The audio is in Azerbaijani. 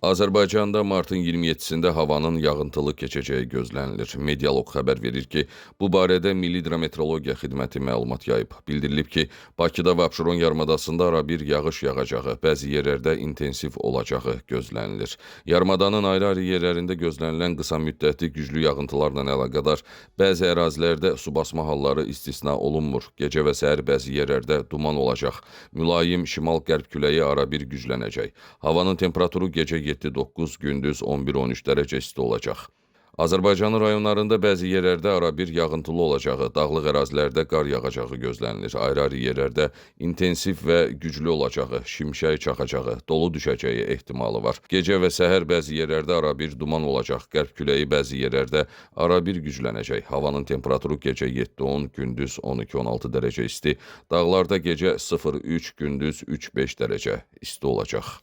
Azərbaycanda martın 27-sində havanın yağıntılı keçəcəyi gözlənilir. Medialog xəbər verir ki, bu barədə Milli Hidrometeorologiya Xidməti məlumat yayıb. Bildirilib ki, Bakıda və Abşeron yarımadasında arabir yağış yağacağı, bəzi yerlərdə intensiv olacağı gözlənilir. Yarımadanın ayrı-ayrı yerlərində gözlənilən qısa müddətli güclü yağıntılarla əlaqədar bəzi ərazilərdə su basma halları istisna olunmur. Gecə və səhər bəzi yerlərdə duman olacaq. Mülayim şimal-qərb küləyi arabir güclənəcək. Havanın temperaturu gecə 7-9, gündüz 11-13 dərəcə isti olacaq. Azərbaycanın rayonlarında bəzi yerlərdə arabir yağıntılı olacağı, dağlıq ərazilərdə qar yağacağı gözlənilir. Ayrı-ayrı yerlərdə intensiv və güclü olacağı, şimşək çaxacağı, dolu düşəcəyi ehtimalı var. Gecə və səhər bəzi yerlərdə arabir duman olacaq. Qərb küləyi bəzi yerlərdə arabir güclənəcək. Havanın temperaturu gecə 7-10, gündüz 12-16 dərəcə isti. Dağlarda gecə 0-3, gündüz 3-5 dərəcə isti olacaq.